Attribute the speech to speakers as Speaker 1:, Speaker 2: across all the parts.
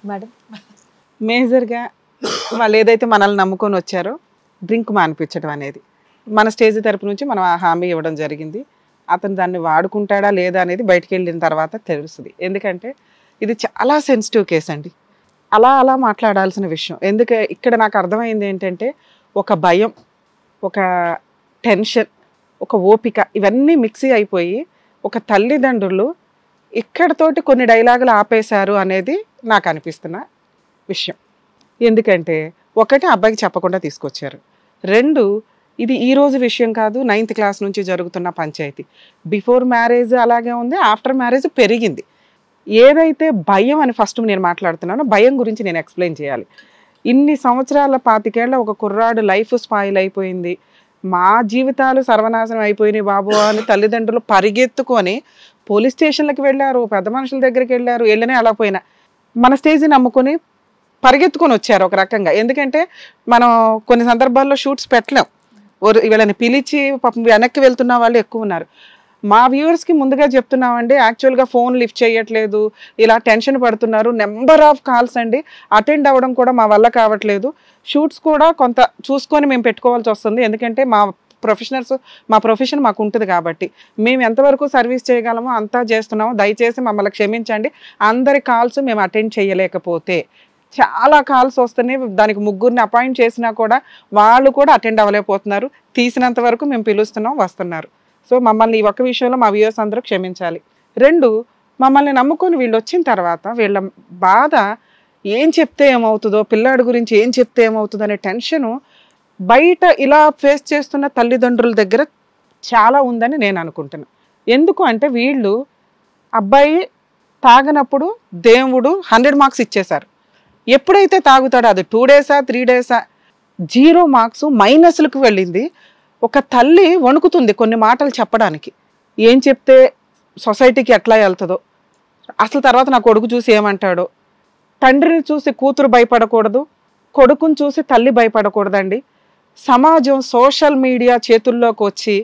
Speaker 1: Madam
Speaker 2: మేజర్గా వాళ్ళు ఏదైతే మనల్ని నమ్ముకొని వచ్చారో డ్రింక్ మానిపించడం అనేది మన స్టేజ్ తరపు నుంచి మనం ఆ హామీ ఇవ్వడం జరిగింది. అతను దాన్ని వాడుకుంటాడా లేదా అనేది బయటికి వెళ్ళిన తర్వాత తెలుస్తుంది. ఎందుకంటే ఇది చాలా సెన్సిటివ్ కేసు అండి. అలా మాట్లాడాల్సిన విషయం. ఎందుకంటే ఇక్కడ నాకు అర్థమైంది ఏంటంటే ఒక భయం, ఒక టెన్షన్, ఒక ఓపిక ఇవన్నీ మిక్సీ అయిపోయి ఒక తల్లిదండ్రులు ఇక్కడతోటి కొన్ని డైలాగులు ఆపేశారు అనేది నాకు అనిపిస్తున్న విషయం. ఎందుకంటే ఒకటి అబ్బాయికి చెప్పకుండా తీసుకొచ్చారు. రెండు, ఇది ఈ రోజు విషయం కాదు, 9th క్లాస్ నుంచి జరుగుతున్న పంచాయతీ. బిఫోర్ మ్యారేజ్ అలాగే ఉంది, ఆఫ్టర్ మ్యారేజ్ పెరిగింది. ఏదైతే భయం అని ఫస్ట్ నేను మాట్లాడుతున్నానో భయం గురించి నేను ఎక్స్ప్లెయిన్ చేయాలి. ఇన్ని సంవత్సరాల 25 ఏళ్ల ఒక కుర్రాడు లైఫ్ స్పాయిల్ అయిపోయింది, మా జీవితాలు సర్వనాశనం అయిపోయినాయి బాబు అని తల్లిదండ్రులు పరిగెత్తుకొని పోలీస్ స్టేషన్లకు వెళ్ళారు, పెద్ద మనుషుల దగ్గరికి వెళ్ళారు. వెళ్ళనే అలా పోయినా మన స్టేజ్ని నమ్ముకొని పరిగెత్తుకొని వచ్చారు ఒక రకంగా. ఎందుకంటే మనం కొన్ని సందర్భాల్లో షూట్స్ పెట్టలేం, వీళ్ళని పిలిచి పాపం వెనక్కి వెళ్తున్న వాళ్ళు ఎక్కువ ఉన్నారు. మా వ్యూవర్స్కి ముందుగా చెప్తున్నామండి, యాక్చువల్గా ఫోన్ లిఫ్ట్ చేయట్లేదు, ఇలా టెన్షన్ పడుతున్నారు. నెంబర్ ఆఫ్ కాల్స్ అండి, అటెండ్ అవ్వడం కూడా మా వల్ల కావట్లేదు. షూట్స్ కూడా కొంత చూసుకొని మేము పెట్టుకోవాల్సి వస్తుంది. ఎందుకంటే మా ప్రొఫెషన్ మాకు ఉంటుంది కాబట్టి మేము ఎంతవరకు సర్వీస్ చేయగలమో అంతా చేస్తున్నాము. దయచేసి మమ్మల్ని క్షమించండి. అందరి కాల్స్ మేము అటెండ్ చేయలేకపోతే చాలా కాల్స్ వస్తున్నాయి. దానికి 3 అపాయింట్ చేసినా కూడా వాళ్ళు కూడా అటెండ్ అవ్వలేకపోతున్నారు. తీసినంత వరకు మేము పిలుస్తున్నాం, వస్తున్నారు. సో మమ్మల్ని ఈ ఒక్క విషయంలో మా వ్యూవర్స్ అందరూ క్షమించాలి. 2, మమ్మల్ని నమ్ముకొని వీళ్ళు వచ్చిన తర్వాత వీళ్ళ బాధ ఏం చెప్తే ఏమవుతుందో, పిల్లాడి గురించి ఏం చెప్తే ఏమవుతుందో అనే టెన్షను బయట ఇలా ఫేస్ చేస్తున్న తల్లిదండ్రుల దగ్గర చాలా ఉందని నేను అనుకుంటున్నాను. ఎందుకు అంటే వీళ్ళు అబ్బాయి తాగనప్పుడు దేవుడు 100 మార్క్స్ ఇచ్చేశారు. ఎప్పుడైతే తాగుతాడో అది 2 డేసా 3 డేసా 0 మార్క్స్ మైనస్లకు వెళ్ళింది. ఒక తల్లి వణుకుతుంది కొన్ని మాటలు చెప్పడానికి. ఏం చెప్తే సొసైటీకి ఎట్లా వెళ్తుందో, అసలు తర్వాత నా కొడుకు చూసి ఏమంటాడో. తండ్రిని చూసి కూతురు భయపడకూడదు, కొడుకుని చూసి తల్లి భయపడకూడదండి. సమాజం సోషల్ మీడియా చేతుల్లోకి వచ్చి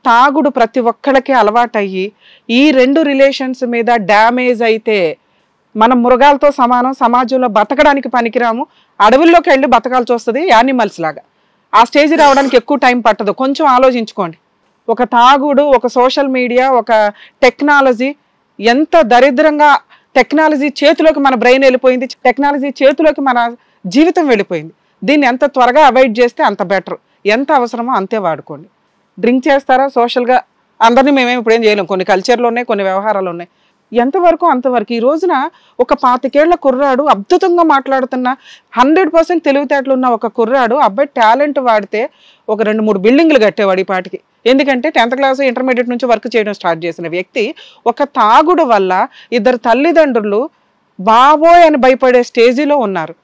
Speaker 2: తాగుడు ప్రతి ఒక్కళ్ళకి అలవాటయ్యి ఈ 2 రిలేషన్స్ మీద డ్యామేజ్ అయితే మనం మృగాలతో సమానం, సమాజంలో బతకడానికి పనికిరాము, అడవుల్లోకి వెళ్ళి బతకాల్సి వస్తుంది యానిమల్స్ లాగా. ఆ స్టేజ్ రావడానికి ఎక్కువ టైం పట్టదు. కొంచెం ఆలోచించుకోండి. ఒక తాగుడు, ఒక సోషల్ మీడియా, ఒక టెక్నాలజీ, ఎంత దరిద్రంగా టెక్నాలజీ చేతిలోకి మన బ్రెయిన్ వెళ్ళిపోయింది, టెక్నాలజీ చేతిలోకి మన జీవితం వెళ్ళిపోయింది. దీన్ని ఎంత త్వరగా అవాయిడ్ చేస్తే అంత బెటర్. ఎంత అవసరమో అంతే వాడుకోండి. డ్రింక్ చేస్తారా సోషల్గా, అందరినీ మేమేమి ఇప్పుడేం చేయలేం. కొన్ని కల్చర్లు ఉన్నాయి, కొన్ని వ్యవహారాలు ఉన్నాయి. ఎంతవరకు అంతవరకు. ఈ రోజున ఒక 25 ఏళ్ల కుర్రాడు అద్భుతంగా మాట్లాడుతున్న 100% తెలివితేటలు ఉన్న ఒక కుర్రాడు అబ్బాయి టాలెంట్ వాడితే ఒక 2-3 బిల్డింగ్లు కట్టేవాడు ఈ పాటికి. ఎందుకంటే 10th క్లాస్ ఇంటర్మీడియట్ నుంచి వర్క్ చేయడం స్టార్ట్ చేసిన వ్యక్తి ఒక తాగుడు వల్ల 2 తల్లిదండ్రులు బాబోయ్ అని భయపడే స్టేజీలో ఉన్నారు.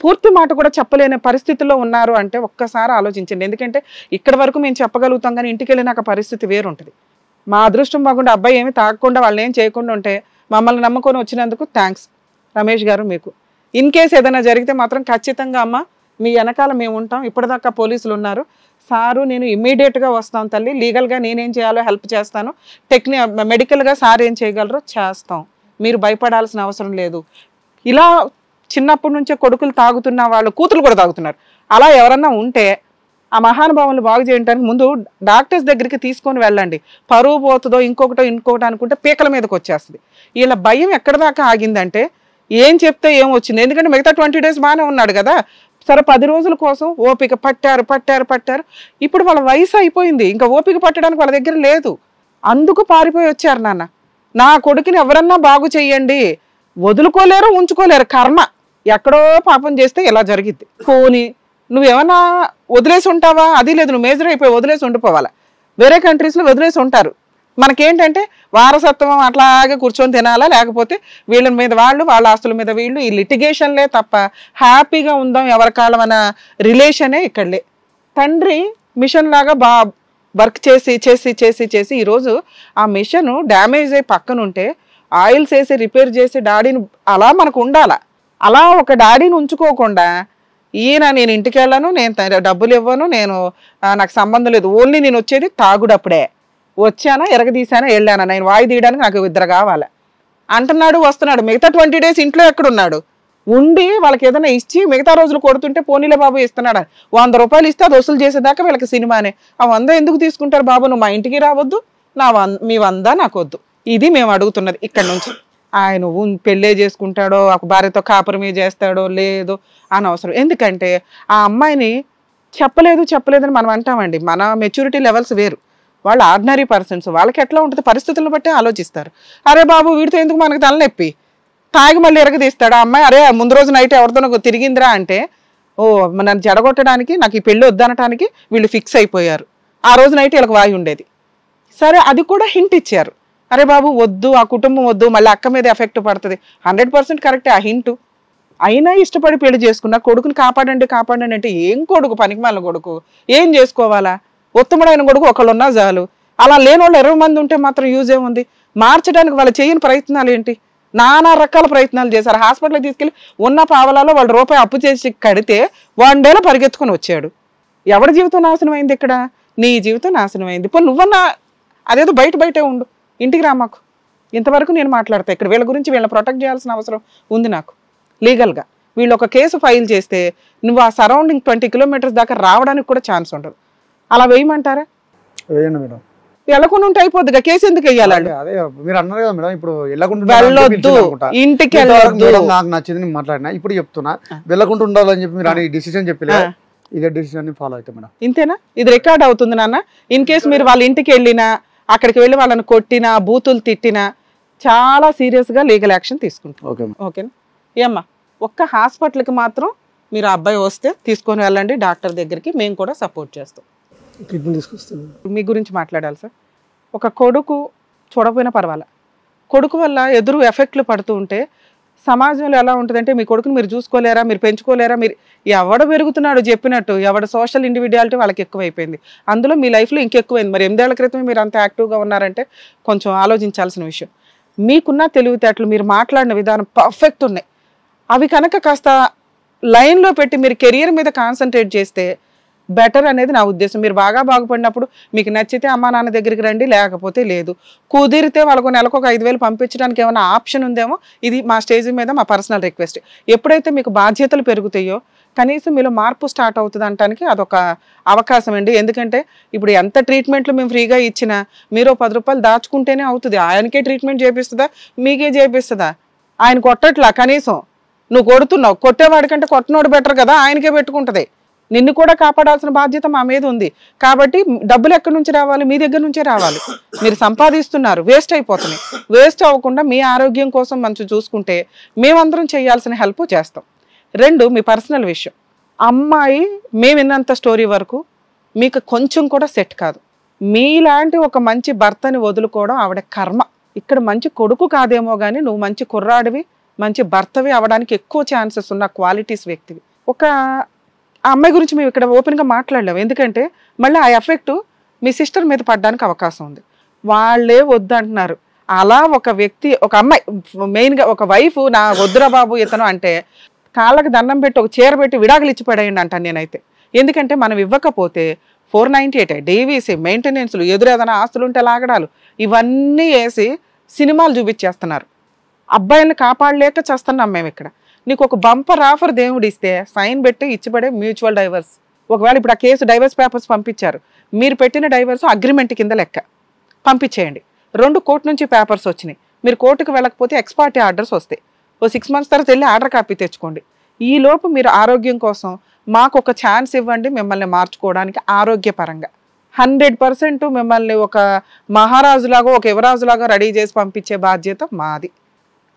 Speaker 2: పూర్తి మాట కూడా చెప్పలేని పరిస్థితిలో ఉన్నారు అంటే ఒక్కసారి ఆలోచించండి. ఎందుకంటే ఇక్కడ వరకు మేము చెప్పగలుగుతాం, కానీ ఇంటికి వెళ్ళినాక పరిస్థితి వేరుంటుంది. మా అదృష్టం బాగుండే అబ్బాయి ఏమి తాగకుండా వాళ్ళని ఏం చేయకుండా ఉంటే మమ్మల్ని నమ్ముకొని వచ్చినందుకు థ్యాంక్స్ రమేష్ గారు మీకు. ఇన్ కేసు ఏదైనా జరిగితే మాత్రం ఖచ్చితంగా అమ్మ మీ వెనకాల మేము ఉంటాం. ఇప్పటిదాకా పోలీసులు ఉన్నారు సారు, నేను ఇమ్మీడియట్గా వస్తాం తల్లి, లీగల్గా నేనేం చేయాలో హెల్ప్ చేస్తాను, మెడికల్గా సార్ ఏం చేయగలరో చేస్తాం, మీరు భయపడాల్సిన అవసరం లేదు. ఇలా చిన్నప్పటి నుంచే కొడుకులు తాగుతున్న వాళ్ళు కూతురు కూడా తాగుతున్నారు. అలా ఎవరన్నా ఉంటే ఆ మహానుభావులు బాగు చేయడానికి ముందు డాక్టర్స్ దగ్గరికి తీసుకొని వెళ్ళండి. పరువు పోతుందో ఇంకొకటి అనుకుంటే పీకల మీదకి వచ్చేస్తుంది. వీళ్ళ భయం ఎక్కడ దాకా ఆగిందంటే ఏం చెప్తే ఏం వచ్చింది. ఎందుకంటే మిగతా 20 days బాగానే ఉన్నాడు కదా, సరే 10 రోజుల కోసం ఓపిక పట్టారు. ఇప్పుడు వాళ్ళ వయసు అయిపోయింది, ఇంకా ఓపిక పట్టడానికి వాళ్ళ దగ్గర లేదు. అందుకు పారిపోయి వచ్చారు. నా కొడుకుని ఎవరన్నా బాగు చెయ్యండి, వదులుకోలేరు, ఉంచుకోలేరు. కర్మ ఎక్కడో పాపం చేస్తే ఇలా జరిగిద్ది. పోనీ నువ్వేమన్నా వదిలేసి ఉంటావా? అది లేదు, నువ్వు మేజర్ అయిపోయి వదిలేసి ఉండిపోవాలా. వేరే కంట్రీస్లో వదిలేసి ఉంటారు. మనకేంటంటే వారసత్వం అట్లాగే కూర్చొని తినాలా, లేకపోతే వీళ్ళ మీద వాళ్ళు, వాళ్ళ ఆస్తుల మీద వీళ్ళు, ఈ లిటిగేషన్లే తప్ప హ్యాపీగా ఉందాం ఎవరి కాలం అన్న రిలేషనే ఇక్కడలే. తండ్రి మిషన్ లాగా వర్క్ చేసి ఈరోజు ఆ మిషన్ డ్యామేజ్ అయ్యి పక్కనుంటే ఆయిల్స్ వేసి రిపేర్ చేసి డాడీని అలా మనకు ఉండాలా. అలా ఒక డాడీని ఉంచుకోకుండా ఈయన నేను ఇంటికి వెళ్ళాను, నేను డబ్బులు ఇవ్వను, నాకు సంబంధం లేదు, ఓన్లీ నేను వచ్చేది తాగుడప్పుడే, వచ్చానా ఎరగదీశానా వెళ్ళానా, నేను వాయి తీయడానికి నాకు 2 కావాలి అంటున్నాడు. వస్తున్నాడు. మిగతా 20 days ఇంట్లో ఎక్కడున్నాడు? ఉండి వాళ్ళకి ఏదైనా ఇచ్చి మిగతా రోజులు కొడుతుంటే పోనీలే బాబు ఇస్తున్నాడా, 100 రూపాయలు ఇస్తే అది వసూలు చేసేదాకా వీళ్ళకి సినిమానే. ఆ 100 ఎందుకు తీసుకుంటారు బాబు, నువ్వు మా ఇంటికి రావద్దు, మీ 100 నాకు వద్దు. ఇది మేము అడుగుతున్నది ఇక్కడ నుంచి. ఆయన పెళ్ళే చేసుకుంటాడో ఒక భార్యతో కాపురమే చేస్తాడో లేదో అనవసరం. ఎందుకంటే ఆ అమ్మాయిని చెప్పలేదని మనం అంటామండి. మన మెచ్యూరిటీ లెవెల్స్ వేరు, వాళ్ళు ఆర్డినరీ పర్సన్స్, వాళ్ళకి ఎట్లా ఉంటుంది పరిస్థితులను బట్టి ఆలోచిస్తారు. అరే బాబు వీడితో ఎందుకు మనకు తలనొప్పి, తాగి మళ్ళీ ఎరగదీస్తాడు. ఆ అమ్మాయి అరే ముందు రోజు నైట్ ఎవరితో తిరిగిందిరా అంటే, ఓ నన్ను జడగొట్టడానికి, నాకు ఈ పెళ్ళి వద్దనటానికి వీళ్ళు ఫిక్స్ అయిపోయారు. ఆ రోజు నైట్ వీళ్ళకి వాయి ఉండేది. సరే అది కూడా హింట్ ఇచ్చారు, అరే బాబు వద్దు, ఆ కుటుంబం వద్దు, మళ్ళీ అక్క మీద ఎఫెక్ట్ పడుతుంది. 100% కరెక్టే ఆ హింటు. అయినా ఇష్టపడి పెళ్లి చేసుకున్నా కొడుకుని కాపాడండి అంటే ఏం కొడుకు, పనికిమాలిన కొడుకు, ఏం చేసుకోవాలా? ఉత్తముడైన కొడుకు ఒకళ్ళున్నా చాలు. అలా లేని వాళ్ళు 20 మంది ఉంటే మాత్రం యూజ్ ఏముంది? మార్చడానికి వాళ్ళు చేయని ప్రయత్నాలు ఏంటి? నానా రకాల ప్రయత్నాలు చేశారు. హాస్పిటల్కి తీసుకెళ్ళి ఉన్న పావలాలో వాళ్ళు రూపాయి అప్పు చేసి కడితే 1 డేలో పరిగెత్తుకొని వచ్చాడు. ఎవరి జీవితం నాశనం అయింది ఇక్కడ? నీ జీవితం నాశనం అయింది. ఇప్పుడు నువ్వన్నా అదేదో బయటే ఉండు, ఇంటికి రా మాకు. ఇంతవరకు నేను మాట్లాడతా ఇక్కడ. వీళ్ళ గురించి వీళ్ళని ప్రొటెక్ట్ చేయాల్సిన అవసరం ఉంది నాకు లీగల్గా. వీళ్ళు ఒక కేసు ఫైల్ చేస్తే నువ్వు ఆ సరౌండింగ్ 20 కిలోమీటర్స్ దాకా రావడానికి కూడా ఛాన్స్ ఉండదు. అలా వేయమంటారా?
Speaker 1: వేయండి మేడం.
Speaker 2: వెళ్ళకుండా ఉంటే అయిపోద్దిగా, కేసు ఎందుకు వెయ్యాలి?
Speaker 1: అదే మీరు అన్నారు కదా మేడం, ఇప్పుడు
Speaker 2: వెళ్ళొద్దు, ఇంటికి వెళ్ళొద్దు.
Speaker 1: నాకు నచ్చింది మాట్లాడినా, ఇప్పుడు చెప్తున్నా వెళ్ళకుండా ఉండాలని చెప్పి మీరు అని డిసిషన్ చెప్పలే, ఇదే డిసిషన్ ఫాలో అవుతాం మేడం. ఇంతేనా?
Speaker 2: ఇది రికార్డ్ అవుతుంది నాన్న. ఇన్ కేసు మీరు వాళ్ళ ఇంటికి వెళ్ళినా, అక్కడికి వెళ్ళి వాళ్ళని కొట్టినా, బూతులు తిట్టినా చాలా సీరియస్ గా లీగల్ యాక్షన్ తీసుకుంటాం. ఓకేనా? ఏమ్మా ఒక్క హాస్పిటల్కి మాత్రం మీరు ఆ అబ్బాయి వస్తే తీసుకొని వెళ్ళండి డాక్టర్ దగ్గరికి, మేము కూడా సపోర్ట్ చేస్తాం.
Speaker 1: ట్రీట్మెంట్ తీసుకొస్తాను.
Speaker 2: మీ గురించి మాట్లాడాలి సార్. ఒక కొడుకు చూడకపోయినా పర్వాలే, కొడుకు వల్ల ఎదురు ఎఫెక్ట్లు పడుతూ ఉంటే సమాజంలో ఎలా ఉంటుందంటే, మీ కొడుకుని మీరు చూసుకోలేరా, మీరు పెంచుకోలేరా, మీరు ఎవడ పెరుగుతున్నాడు చెప్పినట్టు, ఎవడ సోషల్ ఇండివిడ్యువాలిటీ వాళ్ళకి ఎక్కువైపోయింది. అందులో మీ లైఫ్లో ఇంకెక్కువైంది. మరి 8 ఏళ్ల క్రితమే మీరు అంత యాక్టివ్గా ఉన్నారంటే కొంచెం ఆలోచించాల్సిన విషయం. మీకున్న తెలివితేటలు, మీరు మాట్లాడిన విధానం పర్ఫెక్ట్ ఉన్నాయి. అవి కనుక కాస్త లైన్లో పెట్టి మీరు కెరియర్ మీద కాన్సన్ట్రేట్ చేస్తే బెటర్ అనేది నా ఉద్దేశం. మీరు బాగా బాగుపడినప్పుడు మీకు నచ్చితే అమ్మా నాన్న దగ్గరికి రండి, లేకపోతే లేదు. కుదిరితే వాళ్ళకు నెలకు ఒక 5,000 పంపించడానికి ఏమైనా ఆప్షన్ ఉందేమో, ఇది మా స్టేజ్ మీద మా పర్సనల్ రిక్వెస్ట్. ఎప్పుడైతే మీకు బాధ్యతలు పెరుగుతాయో కనీసం మీలో మార్పు స్టార్ట్ అవుతుంది అనడానికి అదొక అవకాశం అండి. ఎందుకంటే ఇప్పుడు ఎంత ట్రీట్మెంట్లు మేము ఫ్రీగా ఇచ్చినా మీరు 10 రూపాయలు దాచుకుంటేనే అవుతుంది. ఆయనకే ట్రీట్మెంట్ చేపిస్తుందా, మీకే చేపిస్తుందా? ఆయన కొట్టట్లా, కనీసం నువ్వు కొడుతున్నావు. కొట్టేవాడికంటే కొట్టనోడు బెటర్ కదా, ఆయనకే పెట్టుకుంటుంది. నిన్ను కూడా కాపాడాల్సిన బాధ్యత మా మీద ఉంది. కాబట్టి డబ్బులు ఎక్కడి నుంచి రావాలి? మీ దగ్గర నుంచే రావాలి. మీరు సంపాదిస్తున్నారు, వేస్ట్ అయిపోతున్నాయి. వేస్ట్ అవ్వకుండా మీ ఆరోగ్యం కోసం మంచి చూసుకుంటే మేమందరం చేయాల్సిన హెల్ప్ చేస్తాం. 2, మీ పర్సనల్ విషయం. అమ్మాయి మేము విన్నంత స్టోరీ వరకు మీకు కొంచెం కూడా సెట్ కాదు. మీలాంటి ఒక మంచి భర్తని వదులుకోవడం ఆవిడ కర్మ. ఇక్కడ మంచి కొడుకు కాదేమో కానీ నువ్వు మంచి కుర్రాడివి, మంచి భర్తవి అవడానికి ఎక్కువ ఛాన్సెస్ ఉన్న క్వాలిటీస్ వ్యక్తివి. ఆ అమ్మాయి గురించి మేము ఇక్కడ ఓపెన్గా మాట్లాడలేము, ఎందుకంటే మళ్ళీ ఆ ఎఫెక్ట్ మీ సిస్టర్ మీద పడడానికి అవకాశం ఉంది. వాళ్ళే వద్దంటున్నారు. అలా ఒక వ్యక్తి, ఒక అమ్మాయి, మెయిన్గా ఒక వైఫ్, నా వద్దురా బాబు ఇతను అంటే కాళ్ళకి దండం పెట్టి ఒక చీర పెట్టి విడాకులు ఇచ్చి పడేయండి అంటాను నేనైతే. ఎందుకంటే మనం ఇవ్వకపోతే 498 డీవీసీ, మెయింటెనెన్స్లు, ఎదురేదైనా ఆస్తులు ఉంటే లాగడాలు, ఇవన్నీ వేసి సినిమాలు చూపించేస్తున్నారు. అబ్బాయిలను కాపాడలేక చేస్తున్నాం మేము ఇక్కడ. నీకు ఒక బంపర్ ఆఫర్ దేవుడు ఇస్తే సైన్ పెట్టి ఇచ్చిపడే మ్యూచువల్ డైవర్స్. ఒకవేళ ఇప్పుడు ఆ కేసు డైవర్స్ పేపర్స్ పంపించారు, మీరు పెట్టిన డైవర్స్ అగ్రిమెంట్ కింద లెక్క పంపించేయండి. 2 కోర్టు నుంచి పేపర్స్ వచ్చినాయి. మీరు కోర్టుకు వెళ్ళకపోతే ఎక్స్పార్టీ ఆర్డర్స్ వస్తాయి. ఓ 6 months తర్వాత వెళ్ళి ఆర్డర్ కాపీ తెచ్చుకోండి. ఈలోపు మీరు ఆరోగ్యం కోసం మాకు ఒక ఛాన్స్ ఇవ్వండి, మిమ్మల్ని మార్చుకోవడానికి ఆరోగ్యపరంగా 100% మిమ్మల్ని ఒక మహారాజులాగా, ఒక యువరాజులాగా రెడీ చేసి పంపించే బాధ్యత మాది.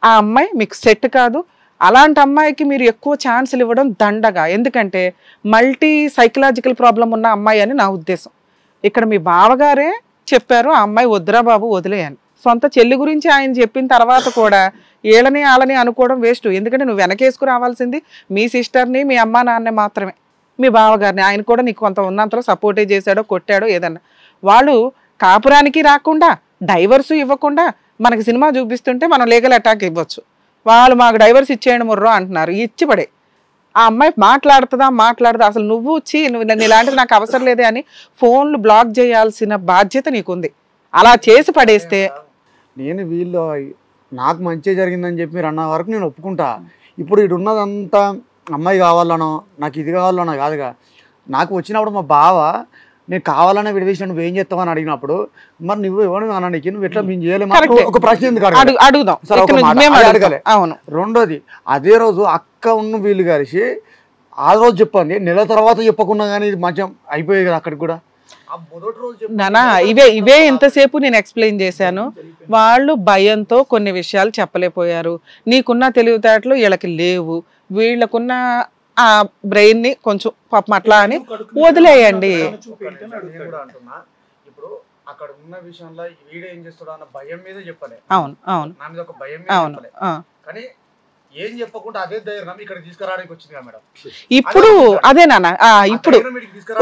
Speaker 2: ఆ అమ్మాయి మీకు సెట్ కాదు. అలాంటి అమ్మాయికి మీరు ఎక్కువ ఛాన్సులు ఇవ్వడం దండగా. ఎందుకంటే మల్టీ సైకలాజికల్ ప్రాబ్లం ఉన్న అమ్మాయి అని నా ఉద్దేశం. ఇక్కడ మీ బావగారే చెప్పారు ఆ అమ్మాయి వద్దురా బాబు వదిలేయని. సొంత చెల్లి గురించి ఆయన చెప్పిన తర్వాత కూడా ఏళ్ళని ఆళ్ళని అనుకోవడం వేస్ట్. ఎందుకంటే నువ్వు వెనకేసుకు రావాల్సింది మీ సిస్టర్ని, మీ అమ్మా నాన్నే మాత్రమే, మీ బావగారిని. ఆయన కూడా నీకు కొంత ఉన్నంతలో సపోర్టే చేశాడో కొట్టాడో ఏదన్నా. వాళ్ళు కాపురానికి రాకుండా, డైవర్సు ఇవ్వకుండా మనకి సినిమా చూపిస్తుంటే మనం లీగల్ అటాక్ ఇవ్వచ్చు. వాళ్ళు మాకు డైవర్స్ ఇచ్చేయండి ముర్రో అంటున్నారు, ఇచ్చిపడే. ఆ అమ్మాయి మాట్లాడుతుందా అసలు నువ్వు ఇలాంటిది నాకు అవసరం లేదే అని ఫోన్లు బ్లాక్ చేయాల్సిన బాధ్యత నీకుంది. అలా చేసి పడేస్తే
Speaker 1: నేను వీళ్ళు నాకు మంచి జరిగిందని చెప్పి మీరు అన్న వరకు నేను ఒప్పుకుంటా. ఇప్పుడు ఇటు ఉన్నదంతా అమ్మాయి కావాలనో నాకు ఇది కావాలనో కాదుగా. నాకు వచ్చినప్పుడు మా బావ నేను కావాలనే విడదీసిన నువ్వు ఏం చేస్తావని అడిగినప్పుడు మరి నువ్వు ఎవరు అన్న నీకు నువ్వు ఎట్లా మేము చేయలేము ఒక ప్రశ్న ఎందుకు
Speaker 2: అడుగుదాం.
Speaker 1: అడగలే. రెండోది అదే రోజు అక్క ఉన్న వీళ్ళు కలిసి ఆ రోజు చెప్పండి, నెల తర్వాత చెప్పకుండా కానీ ఇది మంచిగా అయిపోయాయి కదా అక్కడికి కూడా.
Speaker 2: నానా ఇవే ఇంతసేపు నేను ఎక్స్ప్లెయిన్ చేశాను. వాళ్ళు భయంతో కొన్ని విషయాలు చెప్పలేకపోయారు. నీకున్న తెలివితేటలు వీళ్ళకి లేవు, వీళ్ళకున్న ఆ బ్రెయిన్ ని కొంచెం పాపం అట్లా అని వదిలేయండి.
Speaker 1: ఇప్పుడు అక్కడ ఉన్న విషయంలో వీడు ఏం చేస్తాడు అన్న భయం మీద చెప్పలే.
Speaker 2: అవును అవును
Speaker 1: నా మీద ఒక భయం మీద కానీ ఏం చెప్పకుండా అదే ధైర్యం ఇక్కడ తీసుకురావడానికి వచ్చింది కదా మేడం.
Speaker 2: ఇప్పుడు అదే నాన్న, ఇప్పుడు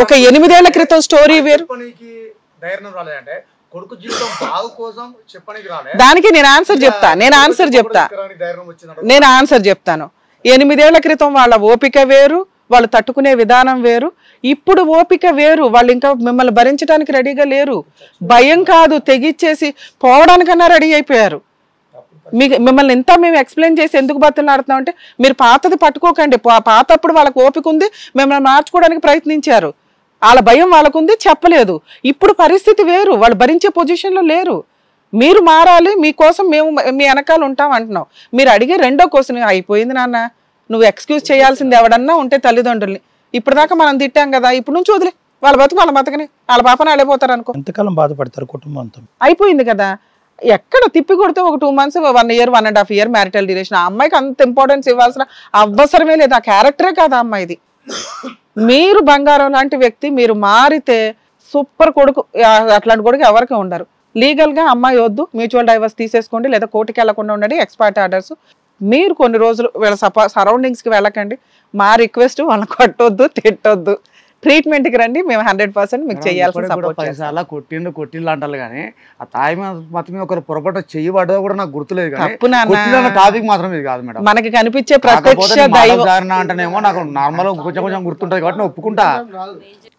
Speaker 2: ఒక 8 ఏళ్ల క్రితం స్టోరీ వేరు.
Speaker 1: ధైర్యం రాలేదంటే కొడుకు జీవితం బాగు కోసం చెప్పడానికి రాలే.
Speaker 2: దానికి నేను ఆన్సర్ చెప్తాను. 8 ఏళ్ల క్రితం వాళ్ళ ఓపిక వేరు, వాళ్ళు తట్టుకునే విధానం వేరు. ఇప్పుడు ఓపిక వేరు, వాళ్ళు ఇంకా మిమ్మల్ని భరించడానికి రెడీగా లేరు. భయం కాదు, తెగిచ్చేసి పోవడానికన్నా రెడీ అయిపోయారు. మిమ్మల్ని ఎంత మేము ఎక్స్ప్లెయిన్ చేసి ఎందుకు బతులాడుతున్నాం అంటే మీరు పాతది పట్టుకోకండి. పాతప్పుడు వాళ్ళకి ఓపిక ఉంది, మిమ్మల్ని మార్చుకోవడానికి ప్రయత్నించారు. వాళ్ళ భయం వాళ్ళకుంది, చెప్పలేదు. ఇప్పుడు పరిస్థితి వేరు, వాళ్ళు భరించే పొజిషన్లో లేరు. మీరు మారాలి, మీకోసం మేము మీ వెనకాల ఉంటాం అంటున్నాం. మీరు అడిగే రెండో క్వశ్చన్ అయిపోయింది నాన్న, నువ్వు ఎక్స్క్యూజ్ చేయాల్సింది ఎవడన్నా ఉంటే తల్లిదండ్రుల్ని. ఇప్పుడు దాకా మనం తిట్టాం కదా, ఇప్పుడు నుంచి వదిలే, వాళ్ళ బతకని వాళ్ళ పాపన వెళ్ళిపోతారు అనుకో.
Speaker 3: ఎంతకాలం బాధపడతారు కుటుంబంతో?
Speaker 2: అయిపోయింది కదా. ఎక్కడ తిప్పి కొడితే ఒక 2 months 1 year 1.5 year marital duration. ఆ అమ్మాయికి అంత ఇంపార్టెన్స్ ఇవ్వాల్సిన అవసరమే లేదు. ఆ క్యారెక్టరే కాదు ఆ అమ్మాయిది. మీరు బంగారం లాంటి వ్యక్తి, మీరు మారితే సూపర్ కొడుకు. అట్లాంటి కొడుకు ఎవరికి ఉండరు. లీగల్ గా అమ్మాయి వద్దు, మ్యూచువల్ డైవర్స్ తీసేసుకోండి, లేదా కోర్టుకి వెళ్లకుండా ఉండండి, ఎక్స్పర్ట్ ఆర్డర్స్. మీరు కొన్ని రోజులు వీళ్ళ సరౌండింగ్స్ కి వెళ్ళకండి. మా రిక్వెస్ట్ వాళ్ళని కొట్టొద్దు, తిట్టొద్దు, ట్రీట్మెంట్ కి రండి, మేము 100% మీకు చేయాల్సిన సపోర్ట్ చేస్తాం.
Speaker 1: కొట్టిండు అంటారు కానీ ఆ తాయి మాత్రమే ఒకరు పొరపాటు చేయబడ్డా కూడా నాకు గుర్తులేదు. టాపిక్ మాత్రం ఇది కాదు మేడం.
Speaker 2: మనకి కనిపించే ప్రత్యక్ష
Speaker 1: దైవం అంటేనేమో నాకు నార్మల్ కొంచెం గుర్తుంటది కాబట్టి నేను ఒప్పుకుంటా.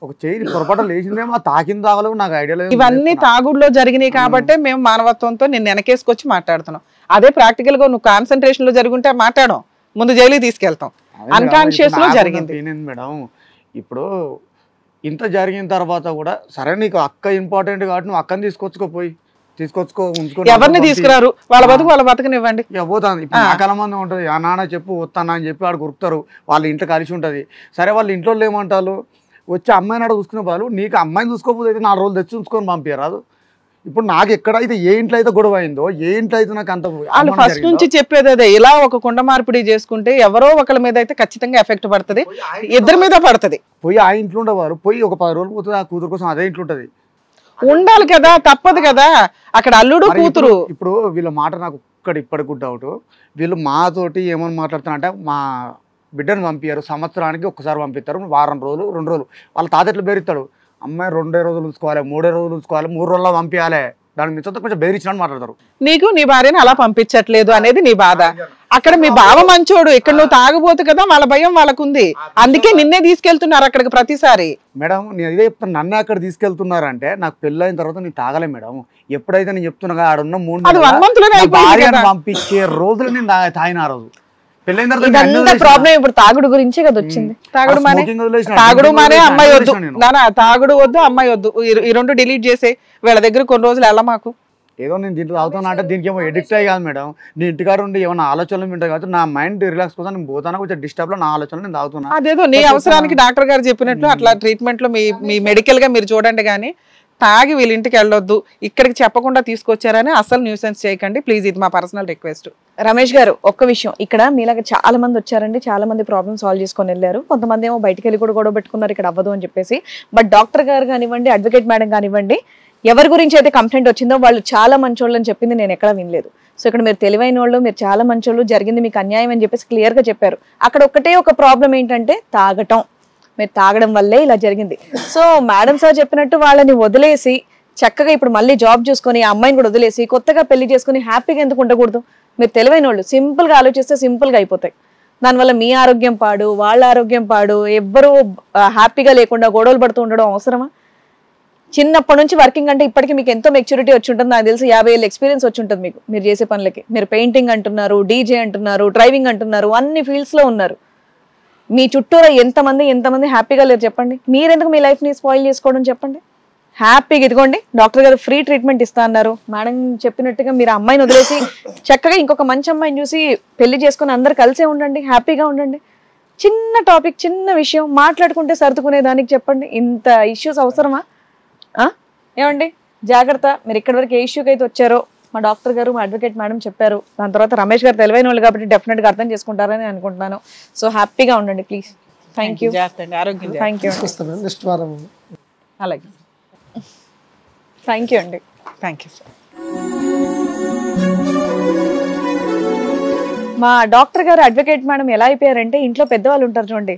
Speaker 1: ఒక చేయి పొరపాటు లేచిందేమో తాకింది తాగలేదు నాకు ఐడియా లేదు.
Speaker 2: ఇవన్నీ తాగుడులో జరిగినాయి కాబట్టి మేము మానవత్వంతో నిన్ను వెనకేసుకొచ్చి మాట్లాడుతున్నాం. అదే ప్రాక్టికల్ గా నువ్వు కాన్సన్ట్రేషన్ లో జరుగుంటే మాట్లాడడం, ముందు జైలుకి తీసుకెళ్తాం. అన్కాన్షియస్ లో జరిగింది
Speaker 1: మేడం. ఇప్పుడు ఇంత జరిగిన తర్వాత కూడా సరే నీకు అక్క ఇంపార్టెంట్ కాబట్టి నువ్వు అక్కని ఉంచుకో.
Speaker 2: ఎవరిని తీసుకురారు, వాళ్ళ బతుకనివ్వండి.
Speaker 1: పోతాను ఇప్పుడు నాకల మంది ఉంటుంది. ఆ నాన్న చెప్పు వస్తానా అని చెప్పి వాడు గుర్తారు, వాళ్ళ ఇంట్లో కలిసి ఉంటుంది. సరే వాళ్ళ ఇంట్లో ఏమంటారు, వచ్చి అమ్మాయిని అక్కడ చూసుకునే వాళ్ళు, నీకు అమ్మాయిని చూసుకోకపోతే 4 రోజులు తెచ్చి ఉంచుకొని పంపించరాదు. ఇప్పుడు నాకు ఎక్కడైతే ఏ ఇంట్లో అయితే గొడవ అయిందో, ఏ ఇంట్లో అయితే నాకు అంత
Speaker 2: వాళ్ళు ఫస్ట్ నుంచి చెప్పేది అదే, ఇలా ఒక కుండ మార్పిడి చేసుకుంటే ఎవరో ఒకరి మీద అయితే ఖచ్చితంగా ఎఫెక్ట్ పడుతుంది, ఇద్దరి మీద పడుతుంది.
Speaker 1: పోయి ఆ ఇంట్లో ఉండేవారు, పోయి ఒక 10 రోజులు పోతుంది, ఆ కూతురు కోసం అదే ఇంట్లో ఉంటది.
Speaker 2: ఉండాలి కదా, తప్పదు కదా. అక్కడ అల్లుడు కూతురు.
Speaker 1: ఇప్పుడు వీళ్ళ మాట నాకు ఇప్పటికి డౌట్. వీళ్ళు మాతోటి ఏమని మాట్లాడుతున్నారంటే మా బిడ్డను పంపించారు, సంవత్సరానికి ఒక్కసారి పంపిస్తారు, వారం రోజులు 2 రోజులు. వాళ్ళ తాత ఎట్లా బెరుతాడు, అమ్మాయి 2 రోజులు ఉంచుకోవాలి, 3 రోజులు ఉంచుకోవాలి, 3 రోజుల్లో పంపించాలి, దానికి మిగతా కొంచెం బెదిరించినట్టు మాట్లాడతారు.
Speaker 2: నీకు నీ భార్యని అలా పంపించట్లేదు అనేది నీ బాధ. అక్కడ మీ బావ మంచోడు, ఇక్కడ నువ్వు తాగబోతు కదా, వాళ్ళ భయం వాళ్ళకుంది, అందుకే నిన్నే తీసుకెళ్తున్నారు అక్కడికి ప్రతిసారి.
Speaker 1: మేడం నేను ఇదే చెప్తాను, నన్నే అక్కడ తీసుకెళ్తున్నారంటే నాకు పెళ్ళైన తర్వాత నేను తాగలే మేడం. ఎప్పుడైతే నేను చెప్తున్నా ఆడున్న 3 భార్యను పంపించే రోజులు నేను తాగిన. ఆ రోజు
Speaker 4: ప్రాబ్లం ఇప్పుడు తాగుడు గురించే కదా వచ్చింది.
Speaker 2: తాగుడు మానే అమ్మాయి వద్దు నానా, తాగుడు వద్దు అమ్మాయి వద్దు, ఈ 2 డిలీట్ చేసే. వీళ్ళ దగ్గర కొన్ని రోజులు వెళ్ళ మాకు.
Speaker 1: ఏదో నేను దీంట్లో తాగుతున్నా అంటే దీనికి ఏమో ఎడిక్ట్ అయ్యి కాదు మేడం. నేను ఇంటికాడ ఉండి ఏమైనా ఆలోచనలు ఉంటాయి కాబట్టి నా మైండ్ రిలాక్స్ కోసం నేను పోతాను, కొంచెం డిస్టర్బ్ లో నా ఆలోచనలు నేను తాగుతున్నా.
Speaker 2: అదేదో నీ అవసరానికి డాక్టర్ గారు చెప్పినట్లు అట్లా ట్రీట్మెంట్ లో మీ మెడికల్ గా మీరు చూడండి, కానీ తాగి వీళ్ళ ఇంటికి వెళ్ళొద్దు, ఇక్కడికి చెప్పకుండా తీసుకొచ్చారని అసలు న్యూసెన్స్ చేయకండి ప్లీజ్. ఇది మా పర్సనల్ రిక్వెస్ట్.
Speaker 4: రమేష్ గారు ఒక్క విషయం, ఇక్కడ మీలాగా చాలా మంది వచ్చారండి, చాలా మంది ప్రాబ్లమ్ సాల్వ్ చేసుకొని వెళ్ళారు. కొంతమంది ఏమో బయటకు వెళ్ళి కూడా గొడవ పెట్టుకున్నారు ఇక్కడ అవ్వదు అని చెప్పేసి. బట్ డాక్టర్ గారు కానివ్వండి, అడ్వకేట్ మేడం కానివ్వండి, ఎవరి గురించి అయితే కంప్లైంట్ వచ్చిందో వాళ్ళు చాలా మంచోళ్ళు అని చెప్పింది నేను ఎక్కడా వినలేదు. సో ఇక్కడ మీరు తెలివైన వాళ్ళు, మీరు చాలా మంచోళ్ళు, జరిగింది మీకు అన్యాయం అని చెప్పేసి క్లియర్గా చెప్పారు. అక్కడ ఒకటే ఒక ప్రాబ్లం ఏంటంటే తాగటం. మీరు తాగడం వల్లే ఇలా జరిగింది. సో మేడం సార్ చెప్పినట్టు వాళ్ళని వదిలేసి చక్కగా ఇప్పుడు మళ్ళీ జాబ్ చూసుకొని ఆ అమ్మాయిని కూడా వదిలేసి కొత్తగా పెళ్లి చేసుకుని హ్యాపీగా ఎందుకు ఉండకూడదు? మీరు తెలివైన వాళ్ళు, సింపుల్గా ఆలోచిస్తే సింపుల్గా అయిపోతాయి. దానివల్ల మీ ఆరోగ్యం పాడు, వాళ్ళ ఆరోగ్యం పాడు, ఎవ్వరూ హ్యాపీగా లేకుండా గొడవలు పడుతూ ఉండడం అవసరమా? చిన్నప్పటి నుంచి వర్కింగ్ అంటే ఇప్పటికి మీకు ఎంతో మెచ్యూరిటీ వచ్చి ఉంటుంది. నాకు తెలిసి 50 ఏళ్ళ ఎక్స్పీరియన్స్ వచ్చి ఉంటుంది మీకు మీరు చేసే పనులకి. మీరు పెయింటింగ్ అంటున్నారు, డీజే అంటున్నారు, డ్రైవింగ్ అంటున్నారు, అన్ని ఫీల్డ్స్లో ఉన్నారు. మీ చుట్టూరా ఎంతమంది హ్యాపీగా లేరు చెప్పండి. మీరెందుకు మీ లైఫ్ని స్పాయిల్ చేసుకోవడం చెప్పండి. హ్యాపీగా ఇదిగోండి డాక్టర్ గారు ఫ్రీ ట్రీట్మెంట్ ఇస్తా అన్నారు. మేడం చెప్పినట్టుగా మీరు అమ్మాయిని వదిలేసి చక్కగా ఇంకొక మంచి అమ్మాయిని చూసి పెళ్లి చేసుకుని అందరు కలిసే ఉండండి, హ్యాపీగా ఉండండి. చిన్న టాపిక్, చిన్న విషయం మాట్లాడుకుంటే సర్దుకునే దానికి చెప్పండి. ఇంత ఇష్యూస్ అవసరమా? ఏమండి జాగ్రత్త. మీరు ఇక్కడి వరకు ఏ ఇష్యూకి అయితే వచ్చారో మా డాక్టర్ గారు, మా అడ్వకేట్ మేడం చెప్పారు. దాని తర్వాత రమేష్ గారు తెలివైన వాళ్ళు కాబట్టి డెఫినెట్గా అర్థం చేసుకుంటారని అనుకుంటున్నాను. సో హ్యాపీగా ఉండండి ప్లీజ్. Thank you.
Speaker 2: ఆరోగ్యం.
Speaker 4: Thank you.
Speaker 1: నెక్స్ట్ వారం
Speaker 2: అలాగే.
Speaker 4: థ్యాంక్ యూ అండి.
Speaker 2: Thank you sir.
Speaker 4: మా డాక్టర్ గారు అడ్వకేట్ మేడం ఎలా అయిపోయారంటే ఇంట్లో పెద్దవాళ్ళు ఉంటారు చూడండి,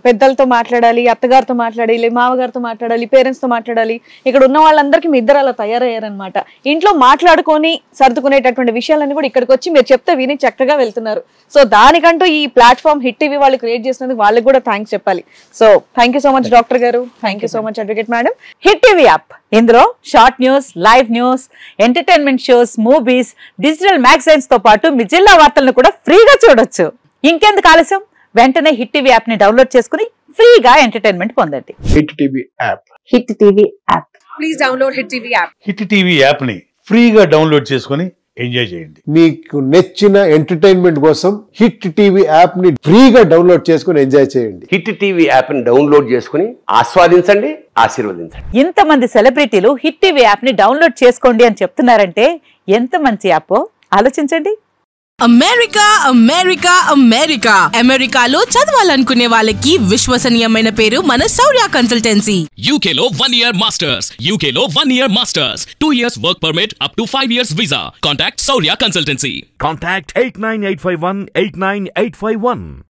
Speaker 4: పెద్దలతో మాట్లాడాలి, అత్తగారితో మాట్లాడాలి, మామగారితో మాట్లాడాలి, పేరెంట్స్తో మాట్లాడాలి. ఇక్కడ ఉన్న వాళ్ళందరికీ మీ ఇద్దరు అలా తయారయ్యారనమాట. ఇంట్లో మాట్లాడుకొని సర్దుకునేటటువంటి విషయాలన్నీ కూడా ఇక్కడికి వచ్చి మీరు చెప్తే విని చక్కగా వెళ్తున్నారు. సో దానికంటూ ఈ ప్లాట్ఫామ్ హిట్ టీవీ వాళ్ళు క్రియేట్ చేసినందుకు వాళ్ళకి కూడా థ్యాంక్స్ చెప్పాలి. So thank you so much doctor గారు. Thank you so much advocate madam.
Speaker 3: Hit TV app, ఇందులో short news, live news, entertainment shows, movies, digital magazines తో పాటు మీ జిల్లా వార్తలను కూడా ఫ్రీగా చూడొచ్చు. ఇంకెందుకు ఆలస్యం, వెంటనే హిట్ టీవీ యాప్ ని డౌన్లోడ్ చేసుకుని ఫ్రీగా ఎంటర్టైన్మెంట్ పొందండి.
Speaker 5: Hit TV app.
Speaker 3: Hit TV app.
Speaker 2: Please download hit TV app.
Speaker 6: Hit TV app ని ఫ్రీగా డౌన్లోడ్ చేసుకుని ఎంజాయ్ చేయండి.
Speaker 5: మీకు నచ్చిన ఎంటర్టైన్మెంట్ కోసం హిట్ టీవీ యాప్ ని ఫ్రీగా డౌన్లోడ్ చేసుకుని ఎంజాయ్ చేయండి.
Speaker 7: హిట్ టీవీ యాప్ ని డౌన్లోడ్ చేసుకుని ఆస్వాదించండి, ఆశీర్వదించండి.
Speaker 3: ఇంతమంది సెలబ్రిటీలు హిట్ టీవీ యాప్ ని డౌన్లోడ్ చేసుకోండి అని చెప్తున్నారంటే ఎంత మంచి యాప్ ఆలోచించండి.
Speaker 8: అమెరికా అమెరికా అమెరికా అమెరికాలో చదవాలనుకునే వాళ్ళకి విశ్వసనీయమైన పేరు మన శౌర్య కన్సల్టెన్సీ.
Speaker 9: UK లో 1 year masters, UK లో 1 year masters, 2 years work permit up to 5 years visa. Contact Saurya Consultancy.
Speaker 10: Contact 89851 89851.